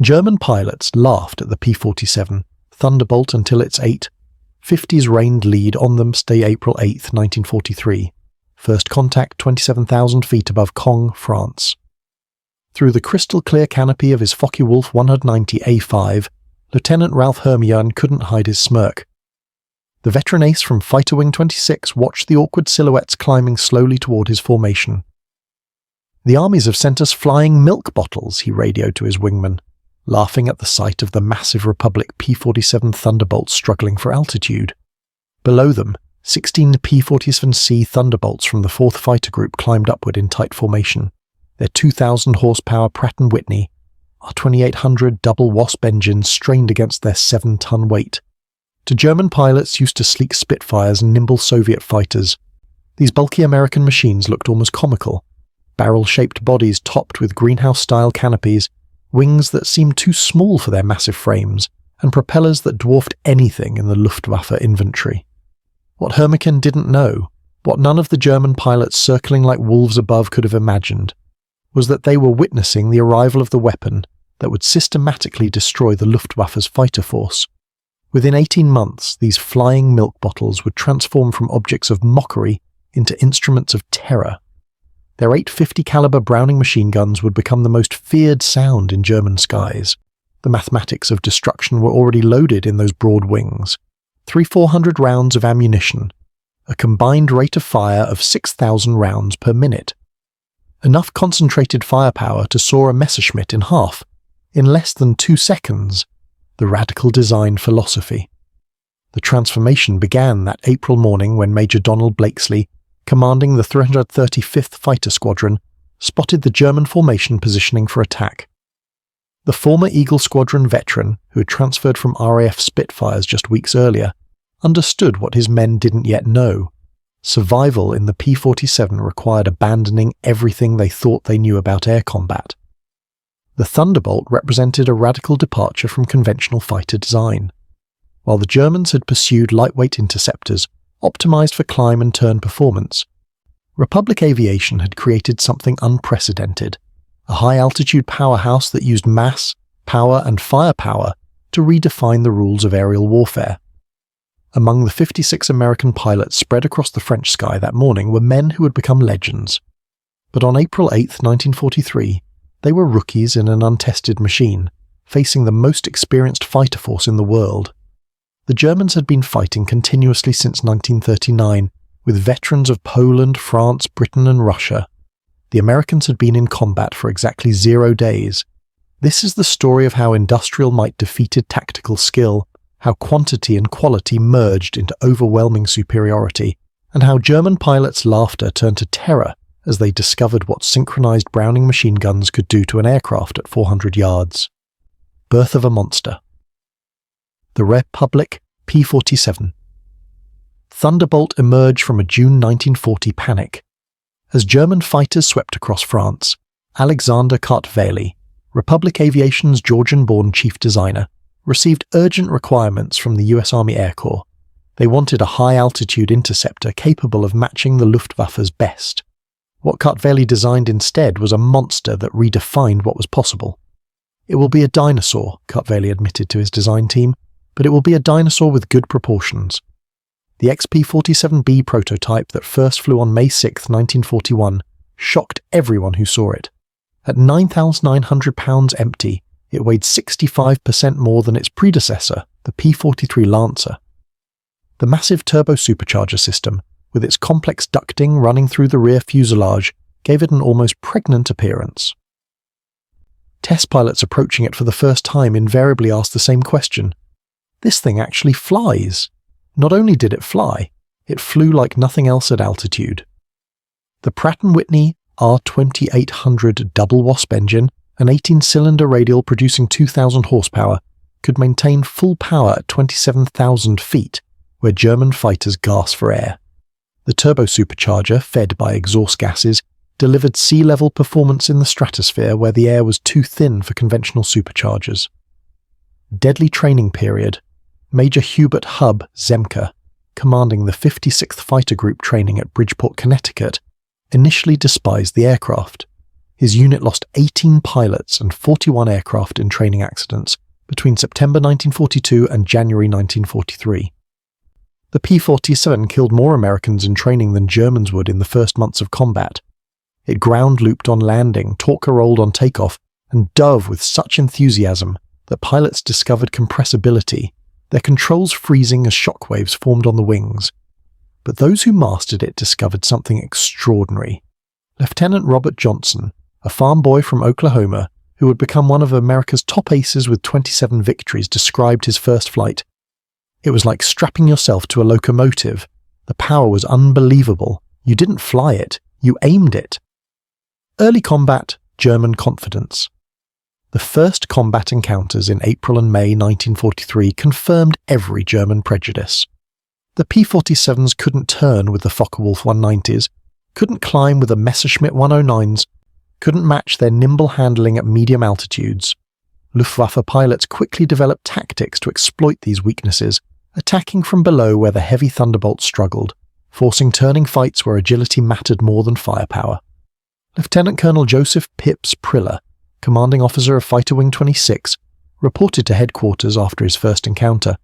German pilots laughed at the P-47 Thunderbolt until its 8.50s rained lead on them stay April 8, 1943. First contact 27,000 feet above Caen, France. Through the crystal-clear canopy of his Focke-Wulf 190A5, Lieutenant Ralph Hermioen couldn't hide his smirk. The veteran ace from Fighter Wing 26 watched the awkward silhouettes climbing slowly toward his formation. "The armies have sent us flying milk bottles," he radioed to his wingman, laughing at the sight of the massive Republic P-47 Thunderbolts struggling for altitude. Below them, 16 P-47C Thunderbolts from the 4th Fighter Group climbed upward in tight formation. Their 2,000 horsepower Pratt & Whitney, R2800 double Wasp engines strained against their 7-ton weight. To German pilots used to sleek Spitfires and nimble Soviet fighters, these bulky American machines looked almost comical. Barrel-shaped bodies topped with greenhouse-style canopies, wings that seemed too small for their massive frames, and propellers that dwarfed anything in the Luftwaffe inventory. What Hermeken didn't know, what none of the German pilots circling like wolves above could have imagined, was that they were witnessing the arrival of the weapon that would systematically destroy the Luftwaffe's fighter force. Within 18 months, these flying milk bottles would transform from objects of mockery into instruments of terror. Their 850 caliber Browning machine guns would become the most feared sound in German skies. The mathematics of destruction were already loaded in those broad wings. 300-400 rounds of ammunition, a combined rate of fire of 6,000 rounds per minute. Enough concentrated firepower to saw a Messerschmitt in half, in less than 2 seconds. The radical design philosophy. The transformation began that April morning when Major Donald Blakesley, commanding the 335th Fighter Squadron, spotted the German formation positioning for attack. The former Eagle Squadron veteran, who had transferred from RAF Spitfires just weeks earlier, understood what his men didn't yet know. Survival in the P-47 required abandoning everything they thought they knew about air combat. The Thunderbolt represented a radical departure from conventional fighter design. While the Germans had pursued lightweight interceptors, optimized for climb and turn performance, Republic Aviation had created something unprecedented, a high-altitude powerhouse that used mass, power and firepower to redefine the rules of aerial warfare. Among the 56 American pilots spread across the French sky that morning were men who had become legends. But on April 8, 1943, they were rookies in an untested machine, facing the most experienced fighter force in the world. The Germans had been fighting continuously since 1939, with veterans of Poland, France, Britain and Russia. The Americans had been in combat for exactly 0 days. This is the story of how industrial might defeated tactical skill, how quantity and quality merged into overwhelming superiority, and how German pilots' laughter turned to terror as they discovered what synchronized Browning machine guns could do to an aircraft at 400 yards. Birth of a monster. The Republic P-47. Thunderbolt emerged from a June 1940 panic. As German fighters swept across France, Alexander Kartveli, Republic Aviation's Georgian-born chief designer, received urgent requirements from the US Army Air Corps. They wanted a high-altitude interceptor capable of matching the Luftwaffe's best. What Kartveli designed instead was a monster that redefined what was possible. "It will be a dinosaur," Kartveli admitted to his design team, "but it will be a dinosaur with good proportions." The XP-47B prototype that first flew on May 6, 1941, shocked everyone who saw it. At 9,900 pounds empty, it weighed 65% more than its predecessor, the P-43 Lancer. The massive turbo-supercharger system, with its complex ducting running through the rear fuselage, gave it an almost pregnant appearance. Test pilots approaching it for the first time invariably asked the same question. This thing actually flies. Not only did it fly, it flew like nothing else at altitude. The Pratt & Whitney R2800 double Wasp engine, an 18-cylinder radial producing 2,000 horsepower, could maintain full power at 27,000 feet, where German fighters gasped for air. The turbo-supercharger, fed by exhaust gases, delivered sea-level performance in the stratosphere where the air was too thin for conventional superchargers. Deadly training period. Major Hubert Hub Zemke, commanding the 56th Fighter Group training at Bridgeport, Connecticut, initially despised the aircraft. His unit lost 18 pilots and 41 aircraft in training accidents between September 1942 and January 1943. The P-47 killed more Americans in training than Germans would in the first months of combat. It ground-looped on landing, torque-rolled on takeoff, and dove with such enthusiasm that pilots discovered compressibility, their controls freezing as shockwaves formed on the wings. But those who mastered it discovered something extraordinary. Lieutenant Robert Johnson, a farm boy from Oklahoma, who would become one of America's top aces with 27 victories, described his first flight. It was like strapping yourself to a locomotive. The power was unbelievable. You didn't fly it, you aimed it. Early combat, German confidence. The first combat encounters in April and May 1943 confirmed every German prejudice. The P-47s couldn't turn with the Focke-Wulf 190s, couldn't climb with the Messerschmitt 109s, couldn't match their nimble handling at medium altitudes. Luftwaffe pilots quickly developed tactics to exploit these weaknesses, attacking from below where the heavy Thunderbolts struggled, forcing turning fights where agility mattered more than firepower. Lieutenant Colonel Joseph Pips Priller, commanding officer of Fighter Wing 26, reported to headquarters after his first encounter.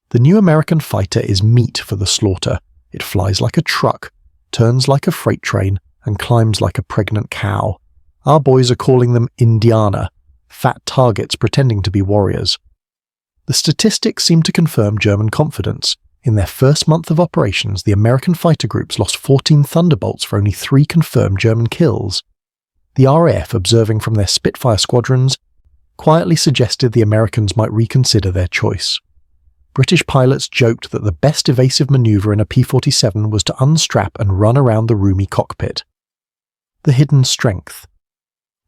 The new American fighter is meat for the slaughter. It flies like a truck, turns like a freight train, and climbs like a pregnant cow. Our boys are calling them Indiana, fat targets pretending to be warriors. The statistics seem to confirm German confidence. In their first month of operations, the American fighter groups lost 14 Thunderbolts for only 3 confirmed German kills. The RAF, observing from their Spitfire squadrons, quietly suggested the Americans might reconsider their choice. British pilots joked that the best evasive maneuver in a P-47 was to unstrap and run around the roomy cockpit. The hidden strength.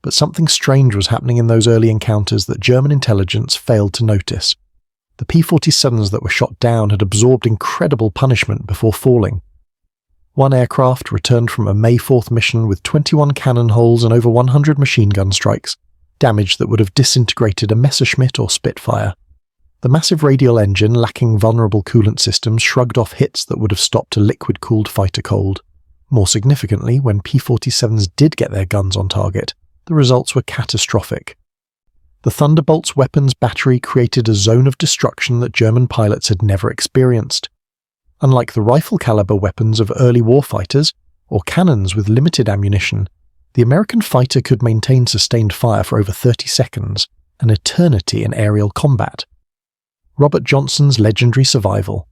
But something strange was happening in those early encounters that German intelligence failed to notice. The P-47s that were shot down had absorbed incredible punishment before falling. One aircraft returned from a May 4th mission with 21 cannon holes and over 100 machine gun strikes, damage that would have disintegrated a Messerschmitt or Spitfire. The massive radial engine, lacking vulnerable coolant systems, shrugged off hits that would have stopped a liquid-cooled fighter cold. More significantly, when P-47s did get their guns on target, the results were catastrophic. The Thunderbolt's weapons battery created a zone of destruction that German pilots had never experienced. Unlike the rifle-caliber weapons of early warfighters, or cannons with limited ammunition, the American fighter could maintain sustained fire for over 30 seconds, an eternity in aerial combat. Robert Johnson's legendary survival.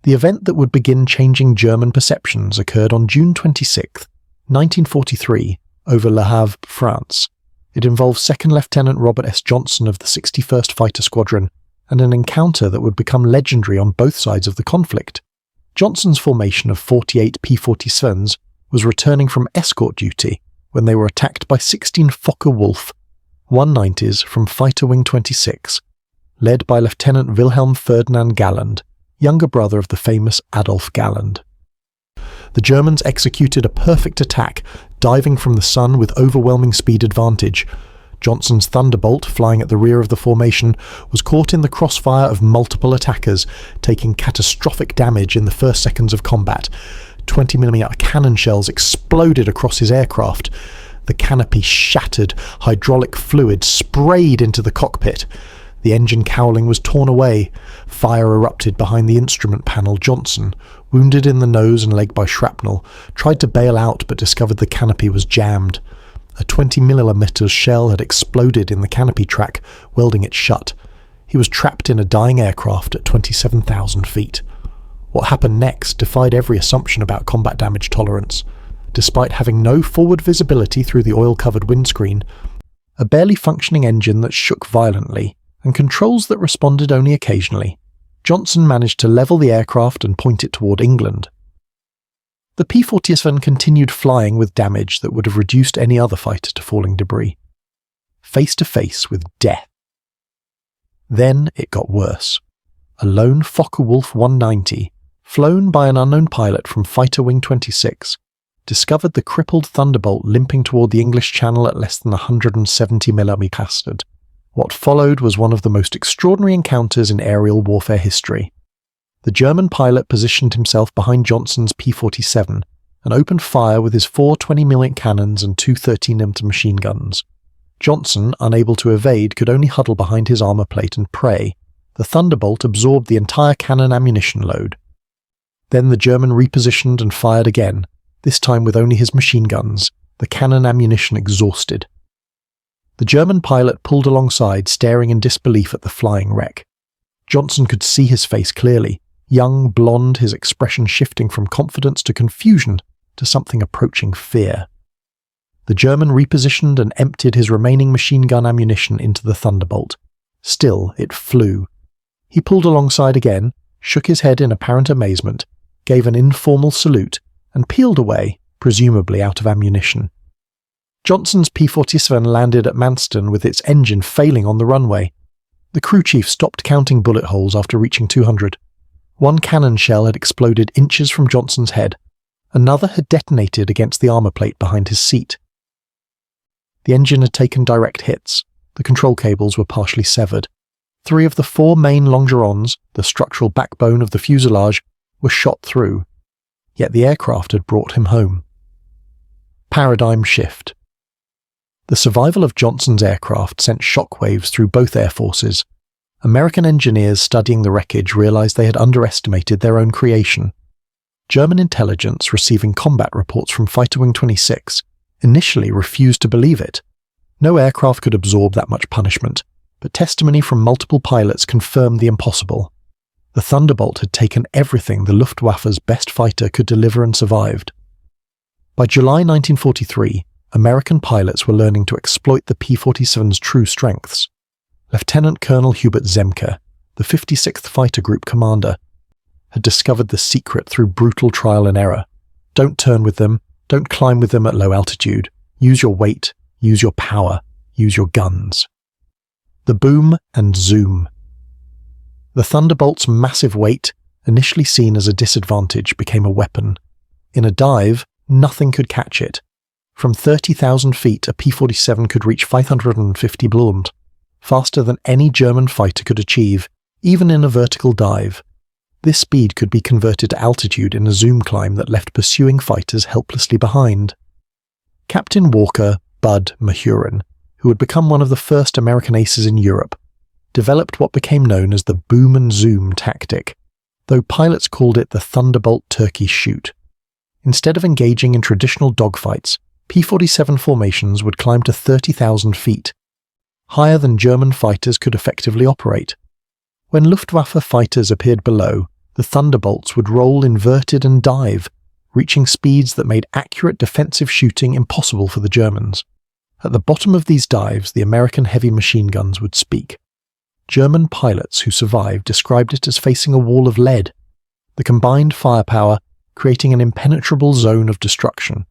The event that would begin changing German perceptions occurred on June 26, 1943, over Le Havre, France. It involved Second Lieutenant Robert S. Johnson of the 61st Fighter Squadron, and an encounter that would become legendary on both sides of the conflict. Johnson's formation of 48 P-47s was returning from escort duty when they were attacked by 16 Focke-Wulf 190s from Fighter Wing 26, led by Lieutenant Wilhelm Ferdinand Galland, younger brother of the famous Adolf Galland. The Germans executed a perfect attack, diving from the sun with overwhelming speed advantage. Johnson's Thunderbolt, flying at the rear of the formation, was caught in the crossfire of multiple attackers, taking catastrophic damage in the first seconds of combat. 20mm cannon shells exploded across his aircraft. The canopy shattered, hydraulic fluid sprayed into the cockpit. The engine cowling was torn away. Fire erupted behind the instrument panel. Johnson, wounded in the nose and leg by shrapnel, tried to bail out but discovered the canopy was jammed. A 20mm shell had exploded in the canopy track, welding it shut. He was trapped in a dying aircraft at 27,000 feet. What happened next defied every assumption about combat damage tolerance. Despite having no forward visibility through the oil-covered windscreen, a barely functioning engine that shook violently, and controls that responded only occasionally, Johnson managed to level the aircraft and point it toward England. The P-47 continued flying with damage that would have reduced any other fighter to falling debris, face to face with death. Then it got worse. A lone Focke-Wulf 190, flown by an unknown pilot from Fighter Wing 26, discovered the crippled Thunderbolt limping toward the English Channel at less than 170mm bastard. What followed was one of the most extraordinary encounters in aerial warfare history. The German pilot positioned himself behind Johnson's P-47 and opened fire with his 4 20mm cannons and 2 13mm machine guns. Johnson, unable to evade, could only huddle behind his armor plate and pray. The Thunderbolt absorbed the entire cannon ammunition load. Then the German repositioned and fired again, this time with only his machine guns, the cannon ammunition exhausted. The German pilot pulled alongside, staring in disbelief at the flying wreck. Johnson could see his face clearly, young, blonde, his expression shifting from confidence to confusion to something approaching fear. The German repositioned and emptied his remaining machine gun ammunition into the Thunderbolt. Still, it flew. He pulled alongside again, shook his head in apparent amazement, gave an informal salute, and peeled away, presumably out of ammunition. Johnson's P-47 landed at Manston with its engine failing on the runway. The crew chief stopped counting bullet holes after reaching 200. One cannon shell had exploded inches from Johnson's head. Another had detonated against the armor plate behind his seat. The engine had taken direct hits. The control cables were partially severed. 3 of the 4 main longerons, the structural backbone of the fuselage, were shot through. Yet the aircraft had brought him home. Paradigm shift. The survival of Johnson's aircraft sent shockwaves through both air forces. American engineers studying the wreckage realized they had underestimated their own creation. German intelligence, receiving combat reports from Fighter Wing 26, initially refused to believe it. No aircraft could absorb that much punishment, but testimony from multiple pilots confirmed the impossible. The Thunderbolt had taken everything the Luftwaffe's best fighter could deliver and survived. By July 1943, American pilots were learning to exploit the P-47's true strengths. Lieutenant Colonel Hubert Zemke, the 56th Fighter Group commander, had discovered the secret through brutal trial and error. Don't turn with them, don't climb with them at low altitude. Use your weight, use your power, use your guns. The boom and zoom. The Thunderbolt's massive weight, initially seen as a disadvantage, became a weapon. In a dive, nothing could catch it. From 30,000 feet, a P-47 could reach 550 bloomed, faster than any German fighter could achieve, even in a vertical dive. This speed could be converted to altitude in a zoom climb that left pursuing fighters helplessly behind. Captain Walker Bud Mahurin, who had become one of the first American aces in Europe, developed what became known as the boom and zoom tactic, though pilots called it the Thunderbolt turkey shoot. Instead of engaging in traditional dogfights, P-47 formations would climb to 30,000 feet, higher than German fighters could effectively operate. When Luftwaffe fighters appeared below, the Thunderbolts would roll inverted and dive, reaching speeds that made accurate defensive shooting impossible for the Germans. At the bottom of these dives, the American heavy machine guns would speak. German pilots who survived described it as facing a wall of lead, the combined firepower creating an impenetrable zone of destruction.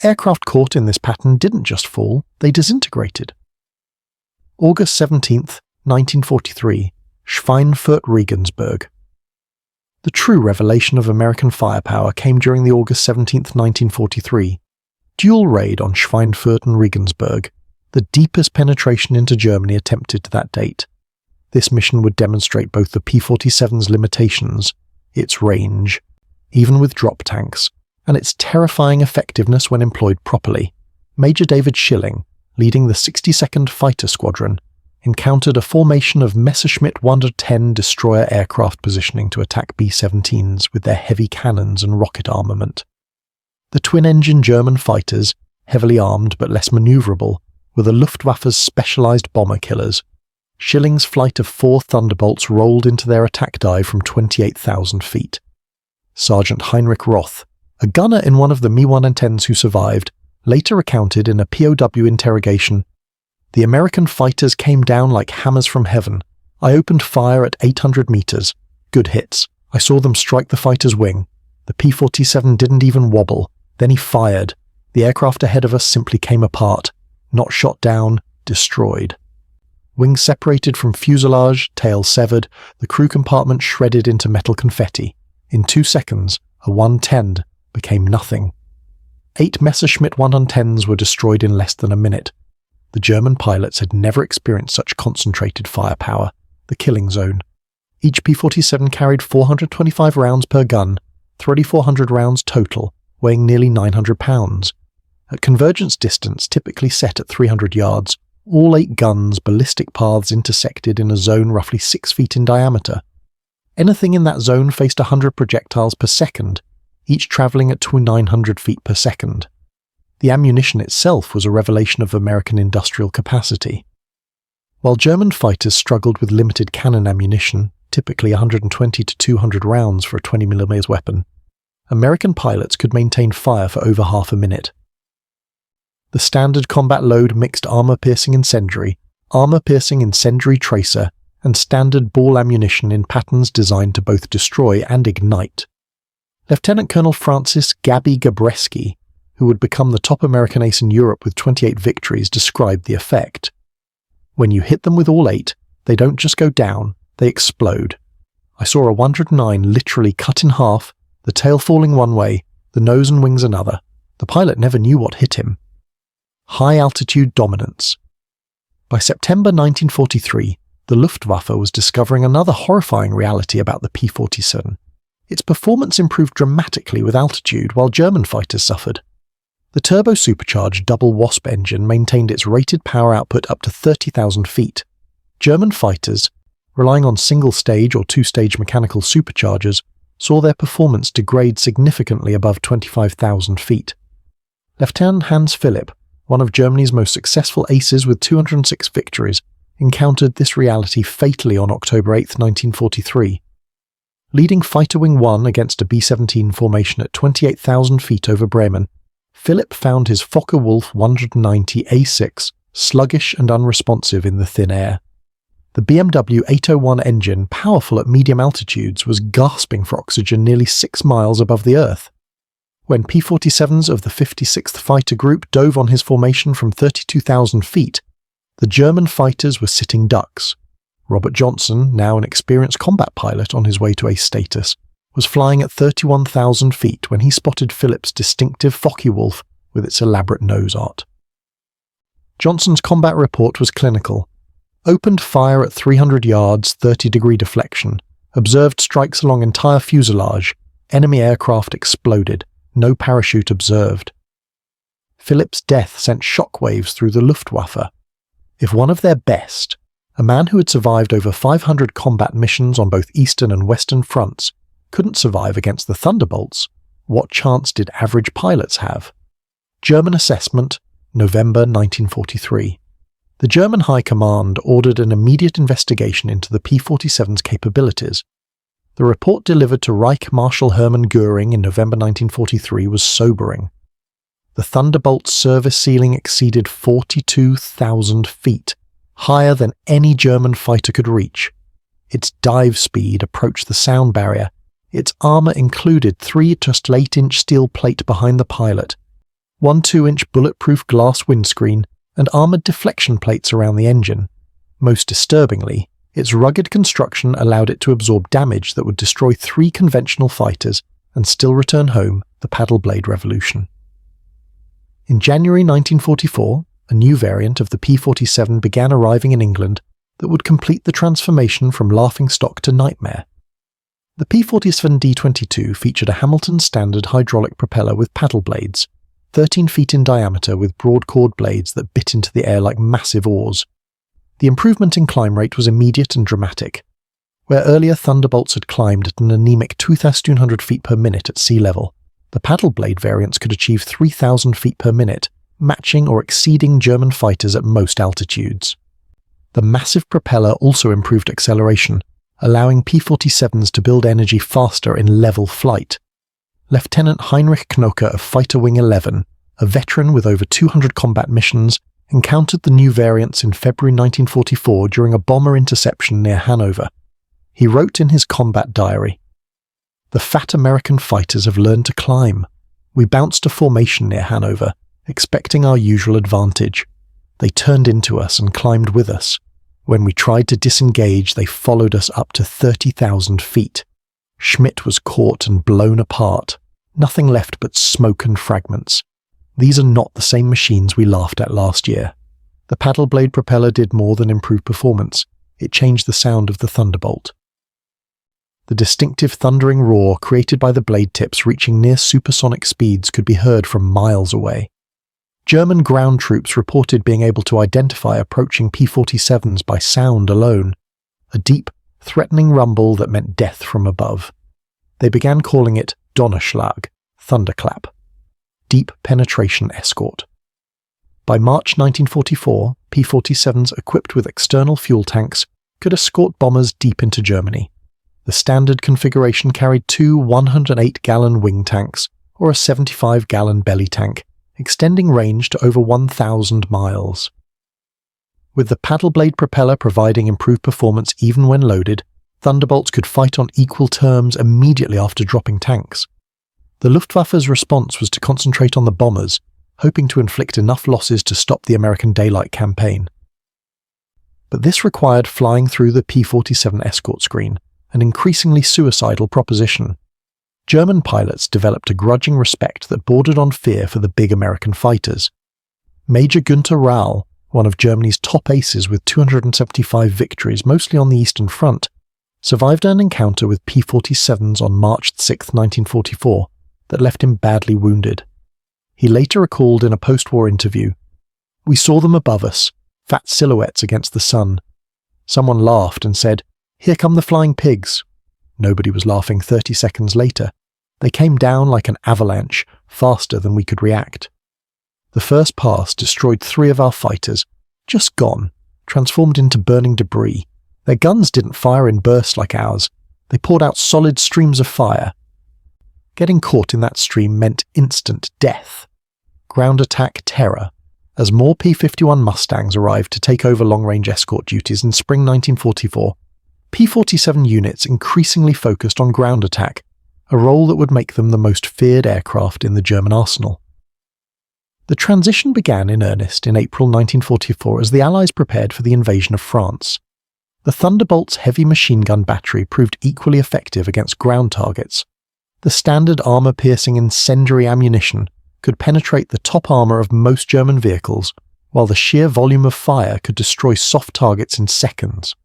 Aircraft caught in this pattern didn't just fall, they disintegrated. August 17th, 1943, Schweinfurt-Regensburg. The true revelation of American firepower came during the August 17th, 1943, dual raid on Schweinfurt and Regensburg, the deepest penetration into Germany attempted to that date. This mission would demonstrate both the P-47's limitations, its range, even with drop tanks, and its terrifying effectiveness when employed properly. Major David Schilling, leading the 62nd Fighter Squadron, encountered a formation of Messerschmitt 110 destroyer aircraft positioning to attack B-17s with their heavy cannons and rocket armament. The twin-engine German fighters, heavily armed but less maneuverable, were the Luftwaffe's specialized bomber killers. Schilling's flight of 4 Thunderbolts rolled into their attack dive from 28,000 feet. Sergeant Heinrich Roth, a gunner in one of the Mi-110s who survived, later recounted in a POW interrogation, "The American fighters came down like hammers from heaven. I opened fire at 800 meters. Good hits. I saw them strike the fighter's wing. The P-47 didn't even wobble. Then he fired. The aircraft ahead of us simply came apart. Not shot down, destroyed. Wings separated from fuselage, tail severed, the crew compartment shredded into metal confetti. In 2 seconds, a 110 became nothing. 8 Messerschmitt 110s were destroyed in less than a minute. The German pilots had never experienced such concentrated firepower, the killing zone. Each P-47 carried 425 rounds per gun, 3,400 rounds total, weighing nearly 900 pounds. At convergence distance typically set at 300 yards, all 8 guns' ballistic paths intersected in a zone roughly 6 feet in diameter. Anything in that zone faced 100 projectiles per second, each travelling at 900 feet per second. The ammunition itself was a revelation of American industrial capacity. While German fighters struggled with limited cannon ammunition, typically 120 to 200 rounds for a 20mm weapon, American pilots could maintain fire for over half a minute. The standard combat load mixed armour-piercing incendiary, armour-piercing incendiary tracer, and standard ball ammunition in patterns designed to both destroy and ignite. Lieutenant Colonel Francis Gabby Gabreski, who would become the top American ace in Europe with 28 victories, described the effect. When you hit them with all 8, they don't just go down, they explode. I saw a 109 literally cut in half, the tail falling one way, the nose and wings another. The pilot never knew what hit him. High-altitude dominance. By September 1943, the Luftwaffe was discovering another horrifying reality about the P-47. Its performance improved dramatically with altitude while German fighters suffered. The turbo-supercharged double Wasp engine maintained its rated power output up to 30,000 feet. German fighters, relying on single-stage or two-stage mechanical superchargers, saw their performance degrade significantly above 25,000 feet. Lieutenant Hans Philipp, one of Germany's most successful aces with 206 victories, encountered this reality fatally on October 8, 1943. Leading Fighter Wing 1 against a B-17 formation at 28,000 feet over Bremen, Philipp found his Focke-Wulf 190 A6 sluggish and unresponsive in the thin air. The BMW 801 engine, powerful at medium altitudes, was gasping for oxygen nearly 6 miles above the Earth. When P-47s of the 56th Fighter Group dove on his formation from 32,000 feet, the German fighters were sitting ducks. Robert Johnson, now an experienced combat pilot on his way to ace status, was flying at 31,000 feet when he spotted Philipp's distinctive Focke-Wulf with its elaborate nose art. Johnson's combat report was clinical. Opened fire at 300 yards, 30-degree deflection, observed strikes along entire fuselage, enemy aircraft exploded, no parachute observed. Philipp's death sent shockwaves through the Luftwaffe. If one of their best, a man who had survived over 500 combat missions on both eastern and western fronts, couldn't survive against the Thunderbolts, what chance did average pilots have? German assessment, November 1943. The German High Command ordered an immediate investigation into the P-47's capabilities. The report delivered to Reich Marshal Hermann Göring in November 1943 was sobering. The Thunderbolt's service ceiling exceeded 42,000 feet, higher than any German fighter could reach. Its dive speed approached the sound barrier. Its armour included 3 just 8-inch steel plate behind the pilot, 1 2-inch bulletproof glass windscreen, and armoured deflection plates around the engine. Most disturbingly, its rugged construction allowed it to absorb damage that would destroy 3 conventional fighters and still return home the paddle blade revolution. In January 1944, a new variant of the P-47 began arriving in England that would complete the transformation from laughingstock to nightmare. The P-47 D-22 featured a Hamilton standard hydraulic propeller with paddle blades, 13 feet in diameter with broad chord blades that bit into the air like massive oars. The improvement in climb rate was immediate and dramatic. Where earlier Thunderbolts had climbed at an anemic 2,200 feet per minute at sea level, the paddle blade variants could achieve 3,000 feet per minute, matching or exceeding German fighters at most altitudes. The massive propeller also improved acceleration, allowing P-47s to build energy faster in level flight. Lieutenant Heinrich Knoke of Fighter Wing 11, a veteran with over 200 combat missions, encountered the new variants in February 1944 during a bomber interception near Hanover. He wrote in his combat diary, "The fat American fighters have learned to climb. We bounced a formation near Hanover, expecting our usual advantage. They turned into us and climbed with us. When we tried to disengage, they followed us up to 30,000 feet. Schmitt was caught and blown apart. Nothing left but smoke and fragments. These are not the same machines we laughed at last year." The paddle blade propeller did more than improve performance. It changed the sound of the Thunderbolt. The distinctive thundering roar created by the blade tips reaching near supersonic speeds could be heard from miles away. German ground troops reported being able to identify approaching P-47s by sound alone, a deep, threatening rumble that meant death from above. They began calling it Donnerschlag, thunderclap, deep penetration escort. By March 1944, P-47s equipped with external fuel tanks could escort bombers deep into Germany. The standard configuration carried two 108-gallon wing tanks or a 75-gallon belly tank, extending range to over 1,000 miles. With the paddle blade propeller providing improved performance even when loaded, Thunderbolts could fight on equal terms immediately after dropping tanks. The Luftwaffe's response was to concentrate on the bombers, hoping to inflict enough losses to stop the American daylight campaign. But this required flying through the P-47 escort screen, an increasingly suicidal proposition. German pilots developed a grudging respect that bordered on fear for the big American fighters. Major Günther Rau, one of Germany's top aces with 275 victories, mostly on the Eastern Front, survived an encounter with P-47s on March 6, 1944, that left him badly wounded. He later recalled in a post-war interview, "We saw them above us, fat silhouettes against the sun. Someone laughed and said, 'Here come the flying pigs.' Nobody was laughing 30 seconds later. They came down like an avalanche, faster than we could react. The first pass destroyed 3 of our fighters, just gone, transformed into burning debris. Their guns didn't fire in bursts like ours. They poured out solid streams of fire. Getting caught in that stream meant instant death. Ground attack terror. As more P-51 Mustangs arrived to take over long-range escort duties in spring 1944, P-47 units increasingly focused on ground attack, a role that would make them the most feared aircraft in the German arsenal. The transition began in earnest in April 1944 as the Allies prepared for the invasion of France. The Thunderbolt's heavy machine gun battery proved equally effective against ground targets. The standard armor-piercing incendiary ammunition could penetrate the top armor of most German vehicles, while the sheer volume of fire could destroy soft targets in seconds.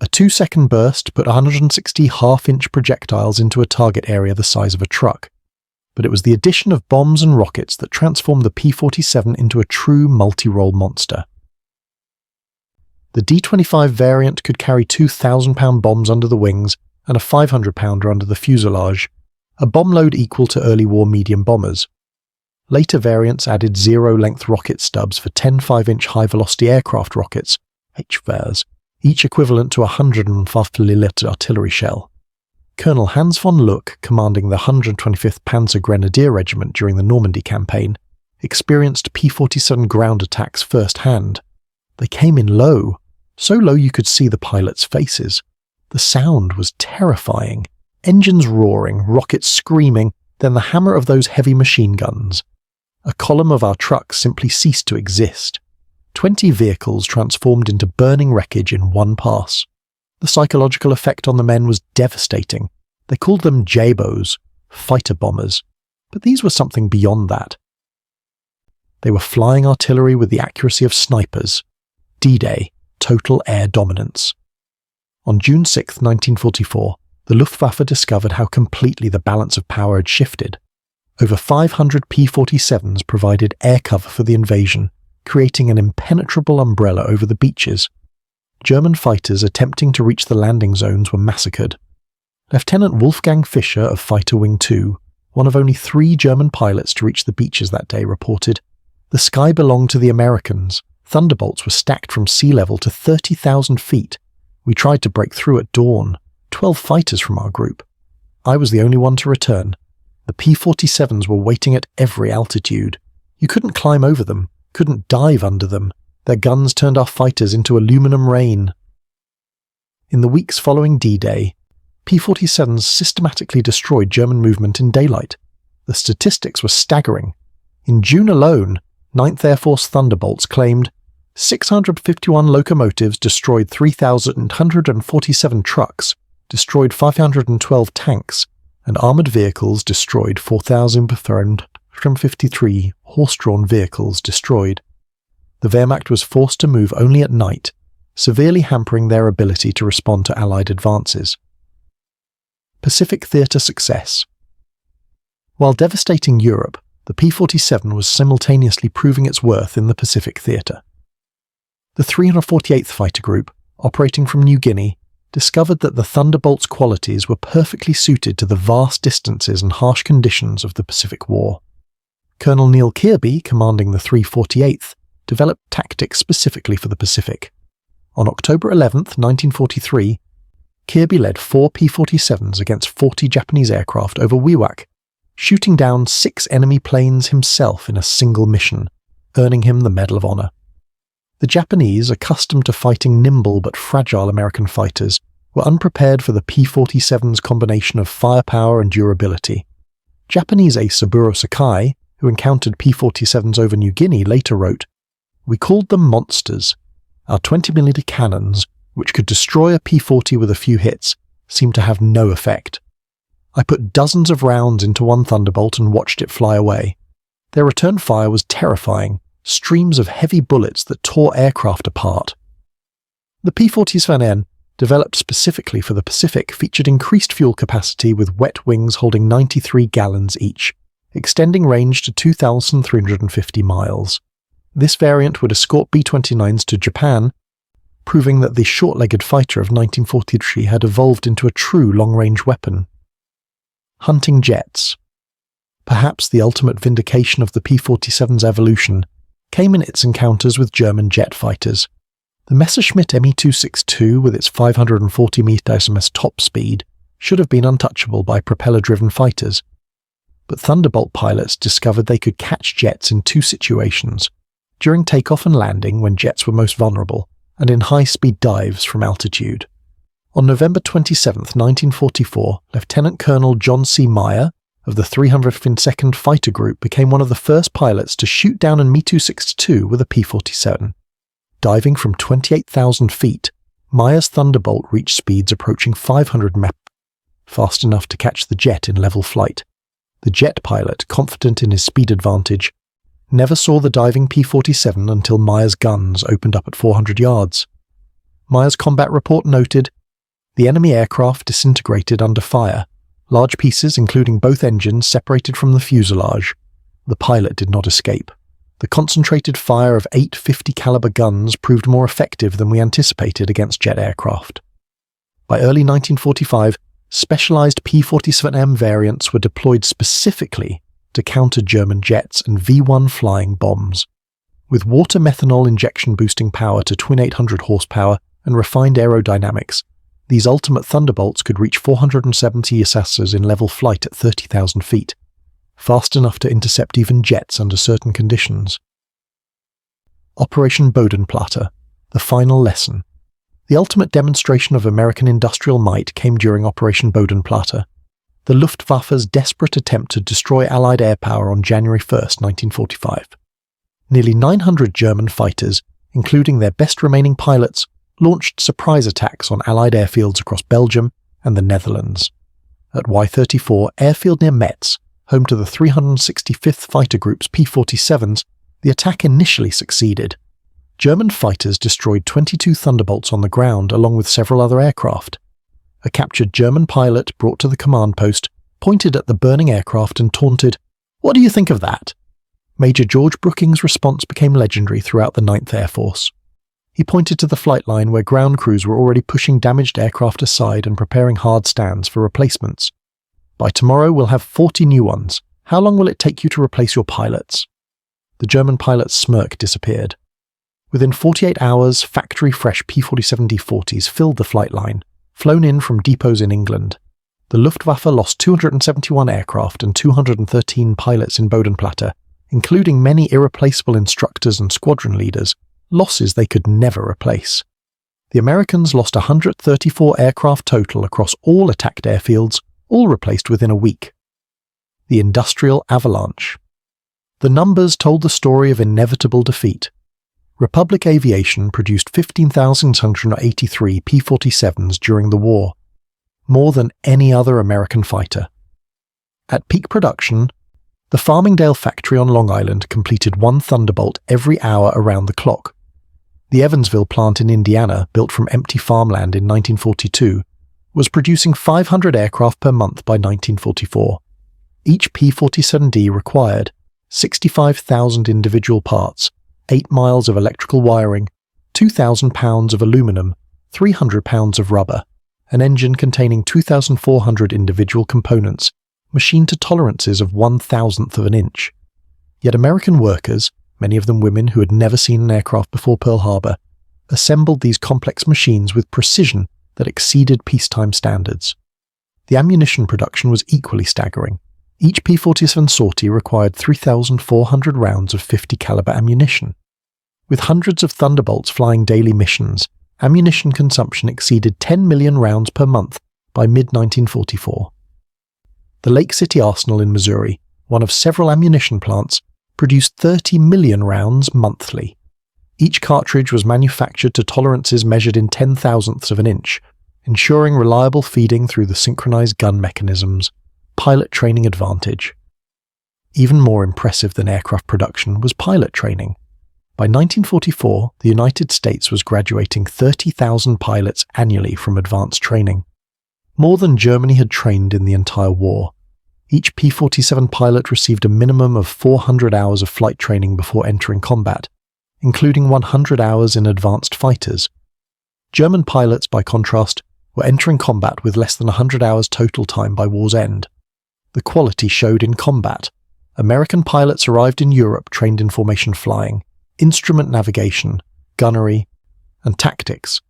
A 2-second burst put 160 half-inch projectiles into a target area the size of a truck, but it was the addition of bombs and rockets that transformed the P-47 into a true multi-role monster. The D-25 variant could carry 2,000-pound bombs under the wings and a 500-pounder under the fuselage, a bomb load equal to early war medium bombers. Later variants added zero-length rocket stubs for 10 5-inch high-velocity aircraft rockets, HVARs, each equivalent to a 150 mm artillery shell. Colonel Hans von Luck, commanding the 125th Panzer Grenadier Regiment during the Normandy campaign, experienced P-47 ground attacks firsthand. They came in low, so low you could see the pilots' faces. The sound was terrifying. Engines roaring, rockets screaming, then the hammer of those heavy machine guns. A column of our trucks simply ceased to exist. 20 vehicles transformed into burning wreckage in one pass. The psychological effect on the men was devastating. They called them Jabos, fighter bombers, but these were something beyond that. They were flying artillery with the accuracy of snipers. D-Day, total air dominance. On June 6, 1944, the Luftwaffe discovered how completely the balance of power had shifted. Over 500 P-47s provided air cover for the invasion, creating an impenetrable umbrella over the beaches. German fighters attempting to reach the landing zones were massacred. Lieutenant Wolfgang Fischer of Fighter Wing 2, one of only 3 German pilots to reach the beaches that day, reported, "The sky belonged to the Americans. Thunderbolts were stacked from sea level to 30,000 feet. We tried to break through at dawn. 12 fighters from our group. I was the only one to return. The P-47s were waiting at every altitude. You couldn't climb over them, couldn't dive under them. Their guns turned our fighters into aluminum rain." In the weeks following D-Day, P-47s systematically destroyed German movement in daylight. The statistics were staggering. In June alone, 9th Air Force Thunderbolts claimed 651 locomotives destroyed 3,147 trucks, destroyed 512 tanks, and armoured vehicles destroyed 4,453 horse-drawn vehicles destroyed. The Wehrmacht was forced to move only at night, severely hampering their ability to respond to Allied advances. Pacific Theatre success. While devastating Europe, the P-47 was simultaneously proving its worth in the Pacific Theatre. The 348th Fighter Group, operating from New Guinea, discovered that the Thunderbolt's qualities were perfectly suited to the vast distances and harsh conditions of the Pacific War. Colonel Neil Kirby, commanding the 348th, developed tactics specifically for the Pacific. On October 11, 1943, Kirby led 4 P-47s against 40 Japanese aircraft over WWII, shooting down 6 enemy planes himself in a single mission, earning him the Medal of Honor. The Japanese, accustomed to fighting nimble but fragile American fighters, were unprepared for the P-47's combination of firepower and durability. Japanese ace Saburo Sakai, who encountered P-47s over New Guinea, later wrote, "We called them monsters. Our 20mm cannons, which could destroy a P-40 with a few hits, seemed to have no effect. I put dozens of rounds into one Thunderbolt and watched it fly away. Their return fire was terrifying, streams of heavy bullets that tore aircraft apart." The P-47N, developed specifically for the Pacific, featured increased fuel capacity with wet wings holding 93 gallons each, extending range to 2,350 miles. This variant would escort B-29s to Japan, proving that the short-legged fighter of 1943 had evolved into a true long-range weapon. Hunting jets. Perhaps the ultimate vindication of the P-47's evolution came in its encounters with German jet fighters. The Messerschmitt Me-262, with its 540 ms top speed, should have been untouchable by propeller-driven fighters. But Thunderbolt pilots discovered they could catch jets in 2 situations: during takeoff and landing when jets were most vulnerable, and in high-speed dives from altitude. On November 27, 1944, Lieutenant Colonel John C. Meyer of the 352nd Fighter Group became one of the first pilots to shoot down a Me-262 with a P-47. Diving from 28,000 feet, Meyer's Thunderbolt reached speeds approaching 500 mph, fast enough to catch the jet in level flight. The jet pilot, confident in his speed advantage, never saw the diving P-47 until Meyer's guns opened up at 400 yards. Meyer's combat report noted, "The enemy aircraft disintegrated under fire. Large pieces, including both engines, separated from the fuselage. The pilot did not escape. The concentrated fire of 8 50 caliber guns proved more effective than we anticipated against jet aircraft." By early 1945, specialized P-47M variants were deployed specifically to counter German jets and V-1 flying bombs. With water methanol injection boosting power to twin 800 horsepower and refined aerodynamics, these ultimate Thunderbolts could reach 470 assassins in level flight at 30,000 feet, fast enough to intercept even jets under certain conditions. Operation Bodenplatte, the final lesson. The ultimate demonstration of American industrial might came during Operation Bodenplatte, the Luftwaffe's desperate attempt to destroy Allied air power on January 1, 1945. Nearly 900 German fighters, including their best remaining pilots, launched surprise attacks on Allied airfields across Belgium and the Netherlands. At Y-34 airfield near Metz, home to the 365th Fighter Group's P-47s, the attack initially succeeded. German fighters destroyed 22 Thunderbolts on the ground along with several other aircraft. A captured German pilot brought to the command post pointed at the burning aircraft and taunted, "What do you think of that?" Major George Brooking's response became legendary throughout the 9th Air Force. He pointed to the flight line where ground crews were already pushing damaged aircraft aside and preparing hard stands for replacements. "By tomorrow we'll have 40 new ones. How long will it take you to replace your pilots?" The German pilot's smirk disappeared. Within 48 hours, factory-fresh P-47 D-40s filled the flight line, flown in from depots in England. The Luftwaffe lost 271 aircraft and 213 pilots in Bodenplatte, including many irreplaceable instructors and squadron leaders, losses they could never replace. The Americans lost 134 aircraft total across all attacked airfields, all replaced within a week. The Industrial Avalanche. The numbers told the story of inevitable defeat. Republic Aviation produced 15,683 P-47s during the war, more than any other American fighter. At peak production, the Farmingdale factory on Long Island completed one Thunderbolt every hour around the clock. The Evansville plant in Indiana, built from empty farmland in 1942, was producing 500 aircraft per month by 1944. Each P-47D required 65,000 individual parts, 8 miles of electrical wiring, 2,000 pounds of aluminum, 300 pounds of rubber, an engine containing 2,400 individual components, machined to tolerances of 1,000th of an inch. Yet American workers, many of them women who had never seen an aircraft before Pearl Harbor, assembled these complex machines with precision that exceeded peacetime standards. The ammunition production was equally staggering. Each P-47 sortie required 3,400 rounds of 50 caliber ammunition. With hundreds of Thunderbolts flying daily missions, ammunition consumption exceeded 10 million rounds per month by mid-1944. The Lake City Arsenal in Missouri, one of several ammunition plants, produced 30 million rounds monthly. Each cartridge was manufactured to tolerances measured in 10,000ths of an inch, ensuring reliable feeding through the synchronized gun mechanisms. Pilot training advantage. Even more impressive than aircraft production was pilot training. By 1944, the United States was graduating 30,000 pilots annually from advanced training. More than Germany had trained in the entire war. Each P-47 pilot received a minimum of 400 hours of flight training before entering combat, including 100 hours in advanced fighters. German pilots, by contrast, were entering combat with less than 100 hours total time by war's end. The quality showed in combat. American pilots arrived in Europe trained in formation flying, instrument navigation, gunnery, and tactics.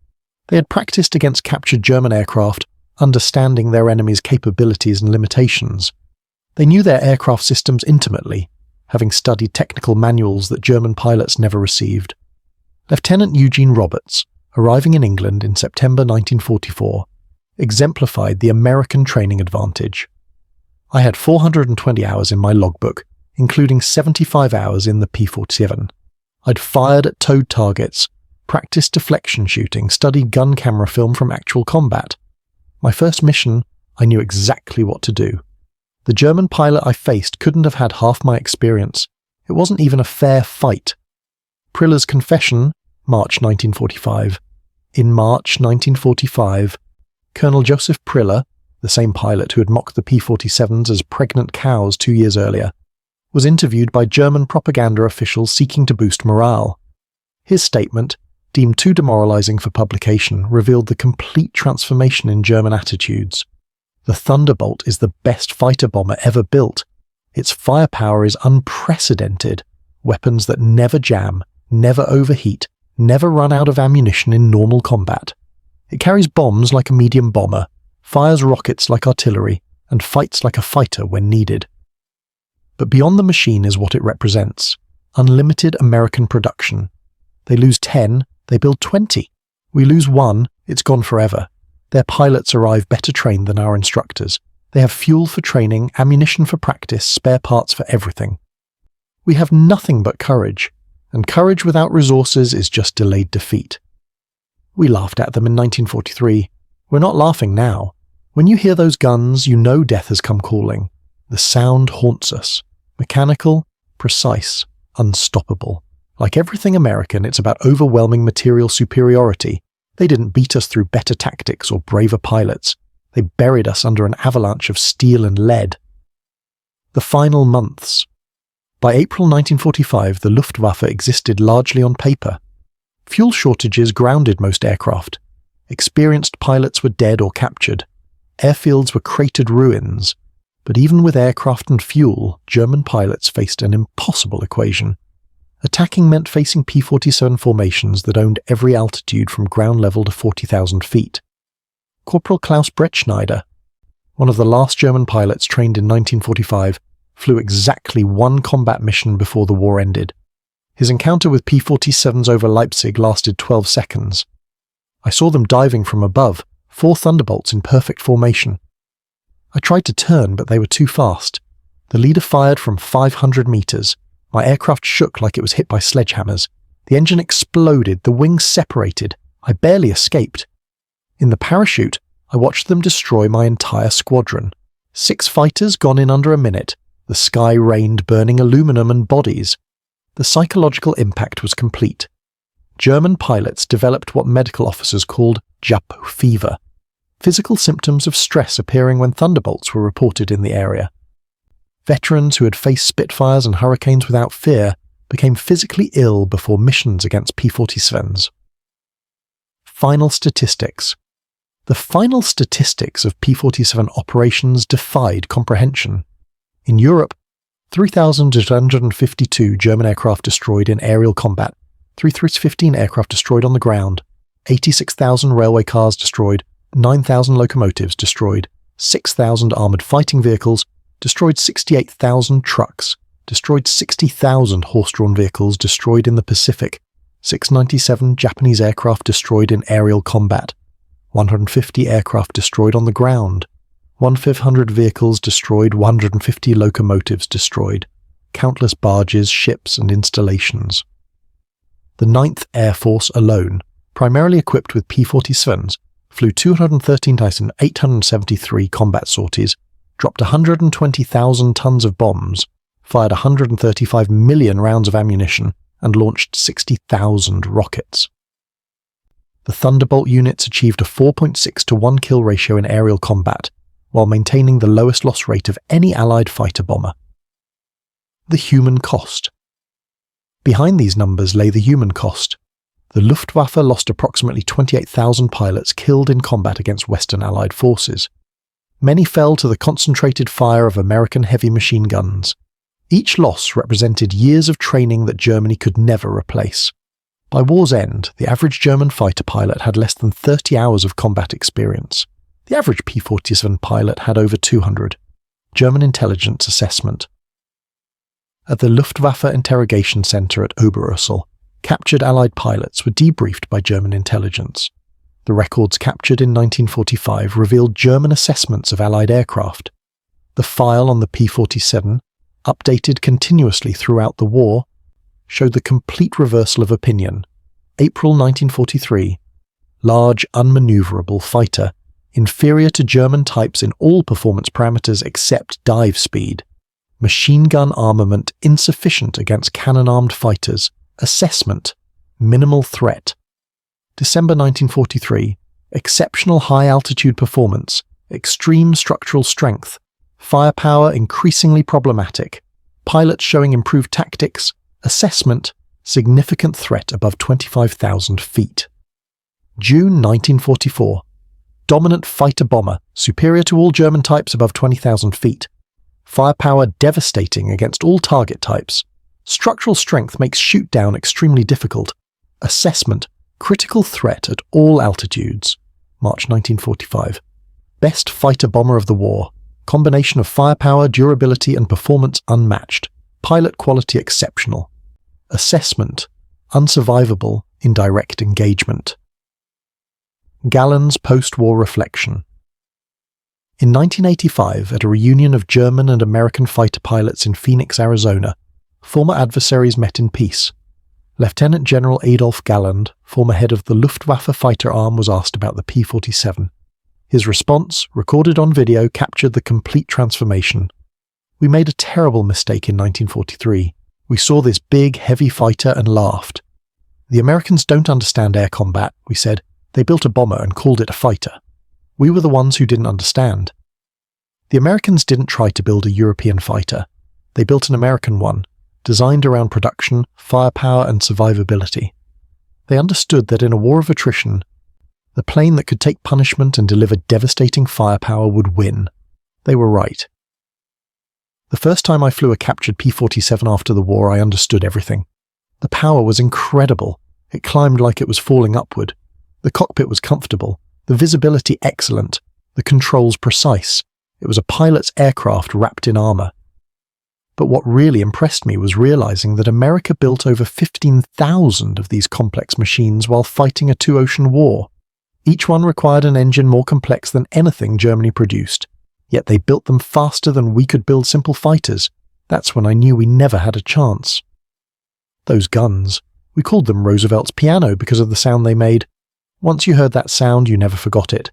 They had practiced against captured German aircraft, understanding their enemy's capabilities and limitations. They knew their aircraft systems intimately, having studied technical manuals that German pilots never received. Lieutenant Eugene Roberts, arriving in England in September 1944, exemplified the American training advantage. I had 420 hours in my logbook, including 75 hours in the P-47. I'd fired at towed targets, practiced deflection shooting, studied gun camera film from actual combat. My first mission, I knew exactly what to do. The German pilot I faced couldn't have had half my experience. It wasn't even a fair fight. Priller's confession, March 1945. In March 1945, Colonel Joseph Priller, the same pilot who had mocked the P-47s as pregnant cows 2 years earlier, was interviewed by German propaganda officials seeking to boost morale. His statement, deemed too demoralizing for publication, revealed the complete transformation in German attitudes. The Thunderbolt is the best fighter bomber ever built. Its firepower is unprecedented. Weapons that never jam, never overheat, never run out of ammunition in normal combat. It carries bombs like a medium bomber, fires rockets like artillery, and fights like a fighter when needed. But beyond the machine is what it represents: unlimited American production. They lose 10, they build 20. We lose 1, it's gone forever. Their pilots arrive better trained than our instructors. They have fuel for training, ammunition for practice, spare parts for everything. We have nothing but courage, and courage without resources is just delayed defeat. We laughed at them in 1943. We're not laughing now. When you hear those guns, you know death has come calling. The sound haunts us. Mechanical, precise, unstoppable. Like everything American, it's about overwhelming material superiority. They didn't beat us through better tactics or braver pilots. They buried us under an avalanche of steel and lead. The final months. By April 1945, the Luftwaffe existed largely on paper. Fuel shortages grounded most aircraft. Experienced pilots were dead or captured. Airfields were cratered ruins. But even with aircraft and fuel, German pilots faced an impossible equation. Attacking meant facing P-47 formations that owned every altitude from ground level to 40,000 feet. Corporal Klaus Bretschneider, one of the last German pilots trained in 1945, flew exactly one combat mission before the war ended. His encounter with P-47s over Leipzig lasted 12 seconds. I saw them diving from above, 4 Thunderbolts in perfect formation. I tried to turn, but they were too fast. The leader fired from 500 meters. My aircraft shook like it was hit by sledgehammers. The engine exploded, the wings separated. I barely escaped. In the parachute, I watched them destroy my entire squadron. 6 fighters gone in under a minute. The sky rained burning aluminum and bodies. The psychological impact was complete. German pilots developed what medical officers called Jabo fever. physical symptoms of stress appearing when Thunderbolts were reported in the area. Veterans who had faced Spitfires and Hurricanes without fear became physically ill before missions against P-47s. Final statistics. The final statistics of P-47 operations defied comprehension. In Europe, 3,852 German aircraft destroyed in aerial combat, 315 aircraft destroyed on the ground, 86,000 railway cars destroyed, 9,000 locomotives destroyed, 6,000 armoured fighting vehicles, destroyed 68,000 trucks, destroyed 60,000 horse-drawn vehicles destroyed in the Pacific, 697 Japanese aircraft destroyed in aerial combat, 150 aircraft destroyed on the ground, 1,500 vehicles destroyed, 150 locomotives destroyed, countless barges, ships and installations. The 9th Air Force alone, primarily equipped with P-47s, flew 213,873 combat sorties, dropped 120,000 tons of bombs, fired 135 million rounds of ammunition, and launched 60,000 rockets. The Thunderbolt units achieved a 4.6 to 1 kill ratio in aerial combat, while maintaining the lowest loss rate of any Allied fighter bomber. The human cost. Behind these numbers lay the human cost. The Luftwaffe lost approximately 28,000 pilots killed in combat against Western Allied forces. Many fell to the concentrated fire of American heavy machine guns. Each loss represented years of training that Germany could never replace. By war's end, the average German fighter pilot had less than 30 hours of combat experience. The average P-47 pilot had over 200. German intelligence assessment. At the Luftwaffe interrogation center at Oberursel, captured Allied pilots were debriefed by German intelligence. The records captured in 1945 revealed German assessments of Allied aircraft. The file on the P-47, updated continuously throughout the war, showed the complete reversal of opinion. April 1943. Large, unmaneuverable fighter, inferior to German types in all performance parameters except dive speed. Machine gun armament insufficient against cannon-armed fighters. Assessment. Minimal threat. December 1943. Exceptional high-altitude performance. Extreme structural strength. Firepower increasingly problematic. Pilots showing improved tactics. Assessment. Significant threat above 25,000 feet. June 1944. Dominant fighter-bomber, superior to all German types above 20,000 feet. Firepower devastating against all target types. Structural strength makes shoot-down extremely difficult. Assessment. Critical threat at all altitudes. March 1945. Best fighter-bomber of the war. Combination of firepower, durability and performance unmatched. Pilot quality exceptional. Assessment. Unsurvivable in direct engagement. Galland's post-war reflection. In 1985, at a reunion of German and American fighter pilots in Phoenix, Arizona, former adversaries met in peace. Lieutenant General Adolf Galland, former head of the Luftwaffe fighter arm, was asked about the P-47. His response, recorded on video, captured the complete transformation. "We made a terrible mistake in 1943. We saw this big, heavy fighter and laughed. The Americans don't understand air combat," we said. "They built a bomber and called it a fighter. We were the ones who didn't understand. The Americans didn't try to build a European fighter. They built an American one, designed around production, firepower and survivability. They understood that in a war of attrition, the plane that could take punishment and deliver devastating firepower would win. They were right." The first time I flew a captured P-47 after the war, I understood everything. The power was incredible. It climbed like it was falling upward. The cockpit was comfortable. The visibility excellent. The controls precise. It was a pilot's aircraft wrapped in armor. But what really impressed me was realizing that America built over 15,000 of these complex machines while fighting a two-ocean war. Each one required an engine more complex than anything Germany produced. Yet they built them faster than we could build simple fighters. That's when I knew we never had a chance. Those guns. We called them Roosevelt's piano because of the sound they made. Once you heard that sound, you never forgot it.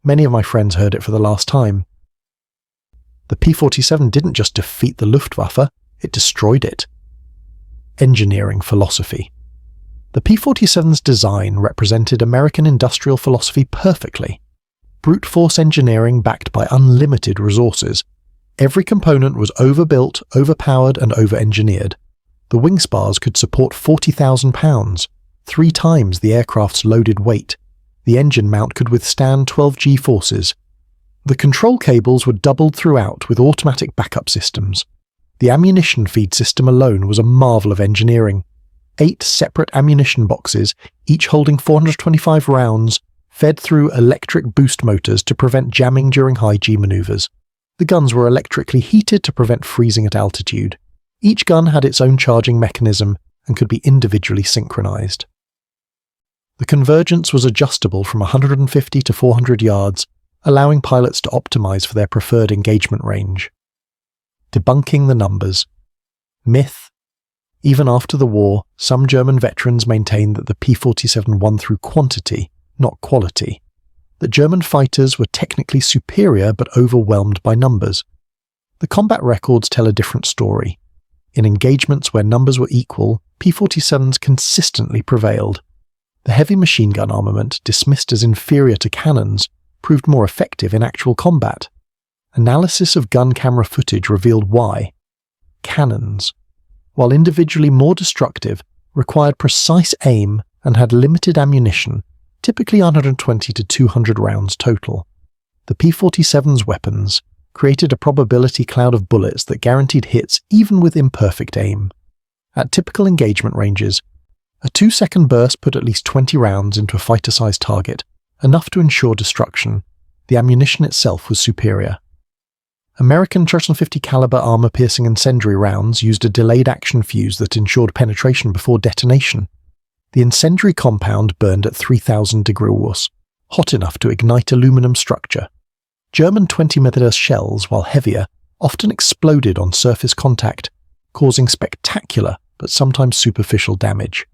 Many of my friends heard it for the last time. The P-47 didn't just defeat the Luftwaffe, it destroyed it. Engineering philosophy. The P-47's design represented American industrial philosophy perfectly. brute force engineering backed by unlimited resources. Every component was overbuilt, overpowered, and over-engineered. The wing spars could support 40,000 pounds, 3 times the aircraft's loaded weight. The engine mount could withstand 12 G-forces. The control cables were doubled throughout with automatic backup systems. The ammunition feed system alone was a marvel of engineering. 8 separate ammunition boxes, each holding 425 rounds, fed through electric boost motors to prevent jamming during high G maneuvers. The guns were electrically heated to prevent freezing at altitude. Each gun had its own charging mechanism and could be individually synchronized. The convergence was adjustable from 150 to 400 yards, allowing pilots to optimize for their preferred engagement range. Debunking the numbers. Myth. Even after the war, some German veterans maintained that the P-47 won through quantity, not quality. That German fighters were technically superior but overwhelmed by numbers. The combat records tell a different story. In engagements where numbers were equal, P-47s consistently prevailed. The heavy machine gun armament, dismissed as inferior to cannons, proved more effective in actual combat. Analysis of gun camera footage revealed why. Cannons, while individually more destructive, required precise aim and had limited ammunition, typically 120 to 200 rounds total. The P-47's weapons created a probability cloud of bullets that guaranteed hits even with imperfect aim. At typical engagement ranges, a 2-second burst put at least 20 rounds into a fighter-sized target, enough to ensure destruction. The ammunition itself was superior. American 50 caliber armor-piercing incendiary rounds used a delayed action fuse that ensured penetration before detonation. The incendiary compound burned at 3,000 degrees, hot enough to ignite aluminum structure. German 20mm shells, while heavier, often exploded on surface contact, causing spectacular but sometimes superficial damage.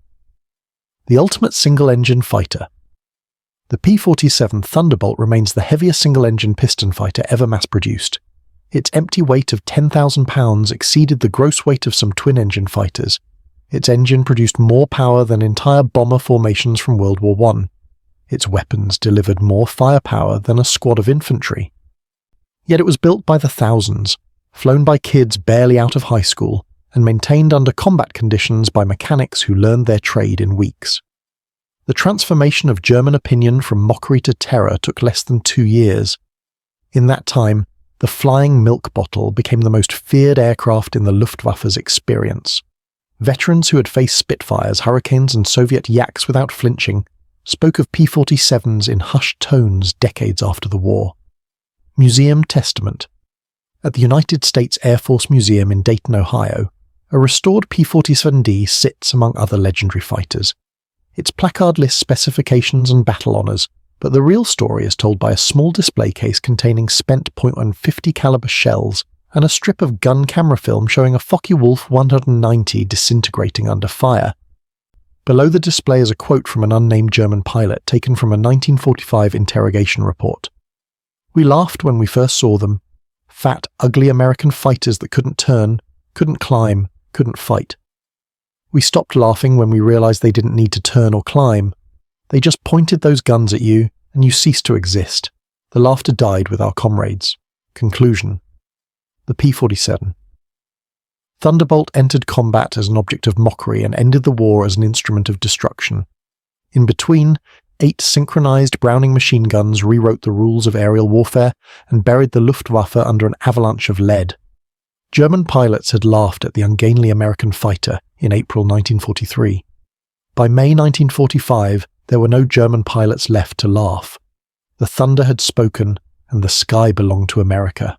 The ultimate single-engine fighter. The P-47 Thunderbolt remains the heaviest single-engine piston fighter ever mass-produced. Its empty weight of 10,000 pounds exceeded the gross weight of some twin-engine fighters. Its engine produced more power than entire bomber formations from World War I. Its weapons delivered more firepower than a squad of infantry. Yet it was built by the thousands, flown by kids barely out of high school, and maintained under combat conditions by mechanics who learned their trade in weeks. The transformation of German opinion from mockery to terror took less than 2 years. In that time, the flying milk bottle became the most feared aircraft in the Luftwaffe's experience. Veterans who had faced Spitfires, Hurricanes, and Soviet Yaks without flinching spoke of P-47s in hushed tones decades after the war. Museum Testament. At the United States Air Force Museum in Dayton, Ohio, a restored P-47D sits among other legendary fighters. Its placard lists specifications and battle honors, but the real story is told by a small display case containing spent .150 caliber shells and a strip of gun camera film showing a Focke-Wulf 190 disintegrating under fire. Below the display is a quote from an unnamed German pilot taken from a 1945 interrogation report. "We laughed when we first saw them. Fat, ugly American fighters that couldn't turn, couldn't climb, couldn't fight. We stopped laughing when we realized they didn't need to turn or climb. They just pointed those guns at you, and you ceased to exist. The laughter died with our comrades." Conclusion. The P-47. Thunderbolt entered combat as an object of mockery and ended the war as an instrument of destruction. In between, 8 synchronized Browning machine guns rewrote the rules of aerial warfare and buried the Luftwaffe under an avalanche of lead. German pilots had laughed at the ungainly American fighter in April 1943. By May 1945, there were no German pilots left to laugh. The thunder had spoken, and the sky belonged to America.